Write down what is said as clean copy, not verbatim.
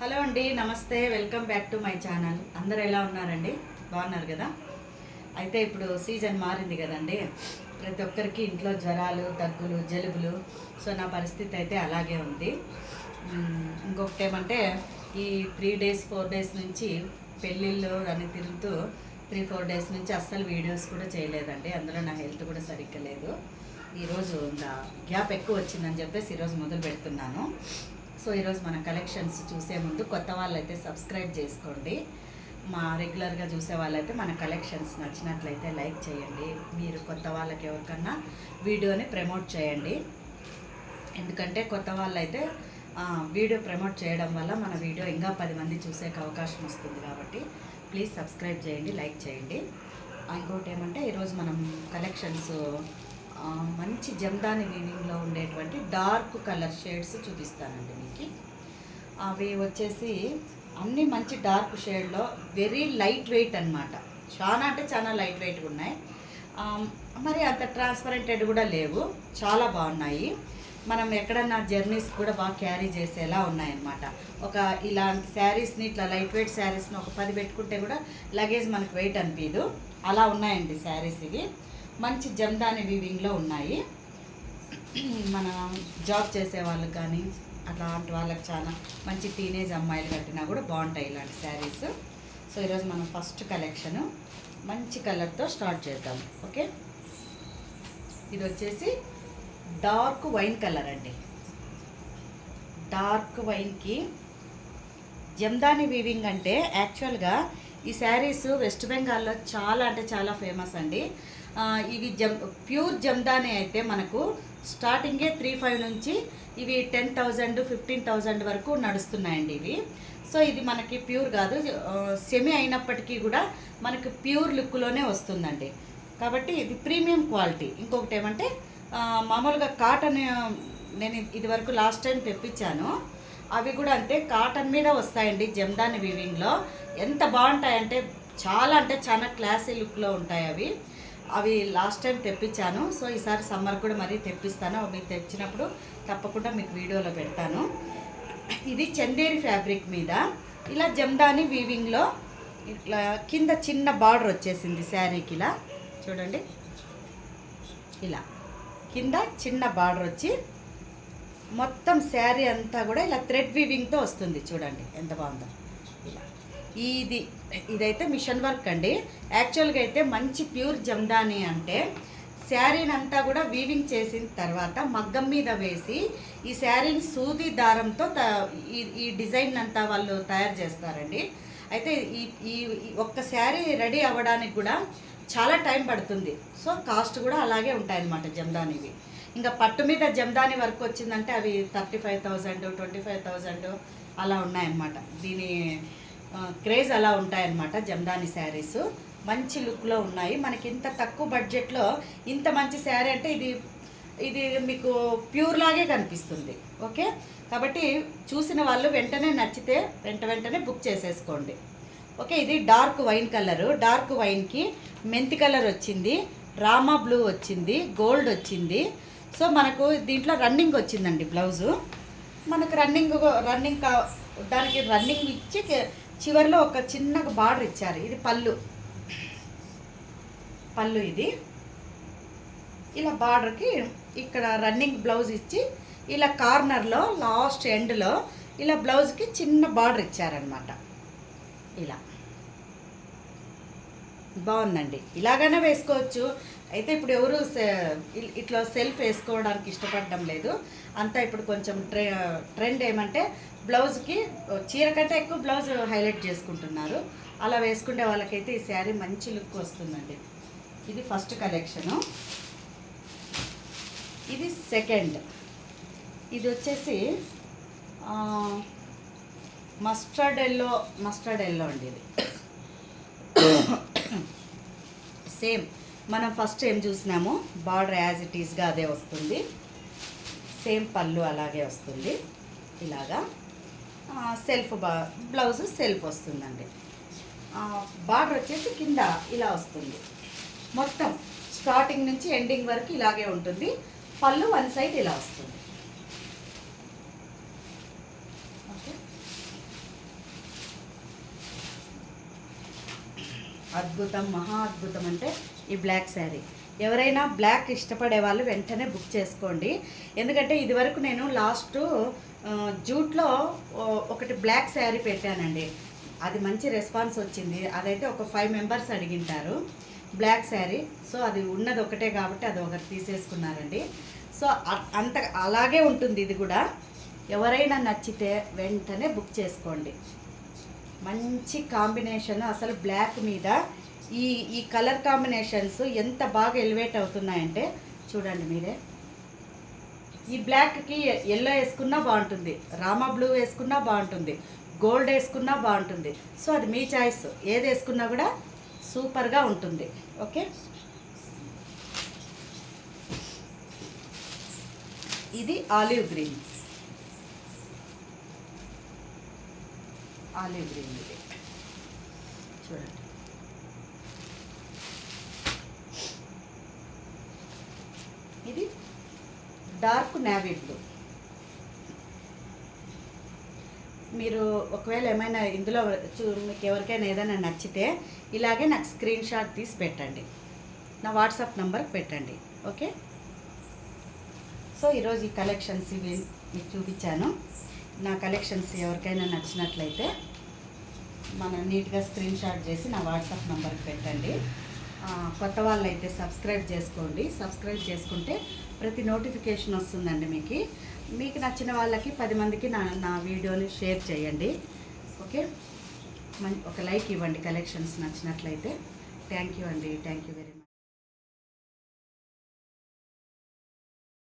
Hello అండి, నమస్తే. Welcome back to my channel. అందరూ ఎలా ఉన్నారండి? బాగున్నారు కదా? అయితే ఇప్పుడు సీజన్ మారింది కదండి. ప్రతి ఒక్కరికి ఇంట్లో జ్వరాలు, దగ్గులు, జలుబులు. సో నా పరిస్థితి అయితే అలాగే ఉంది. ఇంకొకటి ఏమంటే ఈ 3 డేస్ 4 డేస్ నుంచి పెళ్ళిళ్ళు అని తిరుగుతూ 3-4 డేస్ నుంచి అస్సలు వీడియోస్ కూడా చేయలేదండి. అందులో నా హెల్త్ కూడా సరిగ్గా లేదు. ఈరోజు ఇంకా గ్యాప్ ఎక్కువ వచ్చిందని చెప్పేసి ఈరోజు మొదలు పెడుతున్నాను. సో ఈరోజు మన కలెక్షన్స్ చూసే ముందు కొత్త వాళ్ళైతే సబ్స్క్రైబ్ చేసుకోండి. మా రెగ్యులర్గా చూసే వాళ్ళైతే మన కలెక్షన్స్ నచ్చినట్లయితే లైక్ చేయండి. మీరు కొత్త వాళ్ళకి ఎవరికన్నా వీడియోని ప్రమోట్ చేయండి. ఎందుకంటే కొత్త వాళ్ళైతే వీడియో ప్రమోట్ చేయడం వల్ల మన వీడియో ఇంకా 10 మంది చూసే అవకాశం వస్తుంది. కాబట్టి ప్లీజ్ సబ్స్క్రైబ్ చేయండి, లైక్ చేయండి. ఇంకోటి ఏమంటే ఈరోజు మనం కలెక్షన్స్ మంచి జమ్దాని వీవింగ్లో ఉండేటువంటి డార్క్ కలర్ షేడ్స్ చూపిస్తానండి మీకు. అవి వచ్చేసి అన్నీ మంచి డార్క్ షేడ్లో వెరీ లైట్ వెయిట్ అనమాట. చాలా అంటే చాలా లైట్ వెయిట్గా ఉన్నాయి. మరి అంత ట్రాన్స్పరెంటెడ్ కూడా లేవు, చాలా బాగున్నాయి. మనం ఎక్కడన్నా జర్నీస్ కూడా బాగా క్యారీ చేసేలా ఉన్నాయన్నమాట. ఒక ఇలాంటి శారీస్ని ఇట్లా లైట్ వెయిట్ శారీస్ని ఒక 10 పెట్టుకుంటే కూడా లగేజ్ మనకు వెయిట్ అనిపించదు, అలా ఉన్నాయండి శారీస్. ఇవి మంచి జమ్దాని వీవింగ్లో ఉన్నాయి. మన జాబ్ చేసే వాళ్ళకి కానీ అట్లాంటి వాళ్ళకి చాలా మంచి టీనేజ్ అమ్మాయిలు కట్టినా కూడా బాగుంటాయి ఇలాంటి శారీస్. సో ఈరోజు మనం ఫస్ట్ కలెక్షను మంచి కలర్తో స్టార్ట్ చేద్దాం. ఓకే, ఇది వచ్చేసి డార్క్ వైన్ కలర్ అండి. డార్క్ వైన్కి జమ్దాని వీవింగ్ అంటే యాక్చువల్గా ఈ శారీస్ వెస్ట్ బెంగాల్లో చాలా అంటే చాలా ఫేమస్ అండి. ఇవి ప్యూర్ జమ్దాని అయితే మనకు స్టార్టింగే 3-5 నుంచి ఇవి 10,000 15,000 వరకు నడుస్తున్నాయండి ఇవి. సో ఇది మనకి ప్యూర్ కాదు, సెమీ అయినప్పటికీ కూడా మనకి ప్యూర్ లుక్లోనే వస్తుందండి. కాబట్టి ఇది ప్రీమియం క్వాలిటీ. ఇంకొకటి ఏమంటే మామూలుగా కాటన్, నేను ఇదివరకు లాస్ట్ టైం తెప్పించాను, అవి కూడా అంతే కాటన్ మీద వస్తాయండి జమ్దాని వీవింగ్లో. ఎంత బాగుంటాయంటే చాలా అంటే చాలా క్లాసీ లుక్లో ఉంటాయి అవి. అవి లాస్ట్ టైం తెప్పించాను. సో ఈసారి సమ్మర్ కూడా మరీ తెప్పిస్తాను. అవి తెచ్చినప్పుడు తప్పకుండా మీకు వీడియోలో పెడతాను. ఇది చందేరి ఫ్యాబ్రిక్ మీద ఇలా జమ్దాని వీవింగ్లో ఇట్లా కింద చిన్న బార్డర్ వచ్చేసింది శారీకి. ఇలా చూడండి, ఇలా కింద చిన్న బార్డర్ వచ్చి మొత్తం శారీ అంతా కూడా ఇలా థ్రెడ్ వీవింగ్తో వస్తుంది. చూడండి ఎంత బాగుందో. ఇలా ఇదైతే మిషన్ వర్క్ అండి. యాక్చువల్గా అయితే మంచి ప్యూర్ జమ్దాని అంటే శారీని అంతా కూడా వీవింగ్ చేసిన తర్వాత మగ్గం మీద వేసి ఈ శారీని సూది దారంతో ఈ డిజైన్ అంతా వాళ్ళు తయారు చేస్తారండి. అయితే ఈ ఒక్క శారీ రెడీ అవ్వడానికి కూడా చాలా టైం పడుతుంది. సో కాస్ట్ కూడా అలాగే ఉంటాయన్నమాట జమ్దానివి. ఇంకా పట్టు మీద జమ్దాని వర్క్ వచ్చిందంటే అవి 35,000 25,000 అలా ఉన్నాయన్నమాట. దీని క్రేజ్ అలా ఉంటాయన్నమాట జమ్దాని శారీస్. మంచి లుక్లో ఉన్నాయి. మనకి ఇంత తక్కువ బడ్జెట్లో ఇంత మంచి శారీ అంటే ఇది మీకు ప్యూర్ లాగే కనిపిస్తుంది. ఓకే, కాబట్టి చూసిన వాళ్ళు వెంటనే నచ్చితే వెంటనే బుక్ చేసేసుకోండి. ఓకే, ఇది డార్క్ వైన్ కలరు. డార్క్ వైన్కి మెంతి కలర్ వచ్చింది, రామా బ్లూ వచ్చింది, గోల్డ్ వచ్చింది. సో మనకు దీంట్లో రన్నింగ్ వచ్చిందండి బ్లౌజు. మనకు దానికి రన్నింగ్ ఇచ్చి చివరిలో ఒక చిన్న బార్డర్ ఇచ్చారు. ఇది పళ్ళు ఇది. ఇలా బార్డర్కి ఇక్కడ రన్నింగ్ బ్లౌజ్ ఇచ్చి ఇలా కార్నర్లో లాస్ట్ ఎండ్లో ఇలా బ్లౌజ్కి చిన్న బార్డర్ ఇచ్చారనమాట. ఇలా బాగుందండి. ఇలాగైనా వేసుకోవచ్చు. అయితే ఇప్పుడు ఎవరు ఇట్లా సెల్ఫ్ వేసుకోవడానికి ఇష్టపడడం లేదు. అంతా ఇప్పుడు కొంచెం ట్రెండ్ ఏమంటే బ్లౌజ్కి చీర కంటే ఎక్కువ బ్లౌజ్ హైలైట్ చేసుకుంటున్నారు. అలా వేసుకునే వాళ్ళకైతే ఈ శారీ మంచి లుక్ వస్తుందండి. ఇది ఫస్ట్ కలెక్షను. ఇది సెకండ్. ఇది వచ్చేసి మస్టర్డ్ ఎల్లో అండి. ఇది సేమ్ మనం ఫస్ట్ ఏం చూసినామో బార్డర్ యాజ్ ఇట్ ఈస్గా అదే వస్తుంది. సేమ్ పళ్ళు అలాగే వస్తుంది. ఇలాగా సెల్ఫ్ బ్లౌజ్ సెల్ఫ్ వస్తుందండి. బార్డర్ వచ్చేసి కింద ఇలా వస్తుంది. మొత్తం స్టార్టింగ్ నుంచి ఎండింగ్ వరకు ఇలాగే ఉంటుంది. పళ్ళు వన్ సైడ్ ఇలా వస్తుంది. ఓకే, అద్భుతం, మహా అద్భుతం అంటే ఈ బ్లాక్ శారీ. ఎవరైనా బ్లాక్ ఇష్టపడే వాళ్ళు వెంటనే బుక్ చేసుకోండి. ఎందుకంటే ఇదివరకు నేను లాస్ట్ జూట్లో ఒకటి బ్లాక్ శారీ పెట్టానండి. అది మంచి రెస్పాన్స్ వచ్చింది. అదైతే ఒక 5 మెంబర్స్ అడిగింటారు బ్లాక్ శారీ. సో అది ఉన్నది ఒకటే కాబట్టి అది ఒకటి తీసేసుకున్నారండి. సో అంత అలాగే ఉంటుంది ఇది కూడా. ఎవరైనా నచ్చితే వెంటనే బుక్ చేసుకోండి. మంచి కాంబినేషన్, అసలు బ్లాక్ మీద ఈ ఈ కలర్ కాంబినేషన్స్ ఎంత బాగా ఎలివేట్ అవుతున్నాయంటే చూడండి మీరే. ఈ బ్లాక్కి ఎల్లో వేసుకున్నా బాగుంటుంది, రామా బ్లూ వేసుకున్నా బాగుంటుంది, గోల్డ్ వేసుకున్నా బాగుంటుంది. సో అది మీ చాయిస్, ఏది వేసుకున్నా కూడా సూపర్గా ఉంటుంది. ఓకే, ఇది ఆలివ్ గ్రీన్. ఆలివ్ గ్రీన్ ఇది చూడండి. ఇది డార్క్ నేవీ బ్లూ. మీరు ఒకవేళ ఏమైనా ఇందులో మీకు ఎవరికైనా ఏదైనా నచ్చితే ఇలాగే నాకు స్క్రీన్ షాట్ తీసి పెట్టండి, నా వాట్సాప్ నెంబర్కి పెట్టండి. ఓకే, సో ఈరోజు ఈ కలెక్షన్స్ ఇవి మీకు చూపించాను. నా కలెక్షన్స్ ఎవరికైనా నచ్చినట్లయితే మనం నీట్గా స్క్రీన్ షాట్ చేసి నా వాట్సాప్ నెంబర్కి పెట్టండి. కొత్త వాళ్ళు అయితే సబ్స్క్రైబ్ చేసుకోండి. సబ్స్క్రైబ్ చేసుకుంటే ప్రతి నోటిఫికేషన్ వస్తుందండి మీకు నచ్చిన వాళ్ళకి 10 మందికి నా వీడియోని షేర్ చేయండి. ఓకే, ఒక లైక్ ఇవ్వండి కలెక్షన్స్ నచ్చినట్లయితే. థ్యాంక్ యూ అండి, థ్యాంక్ యూ వెరీ మచ్.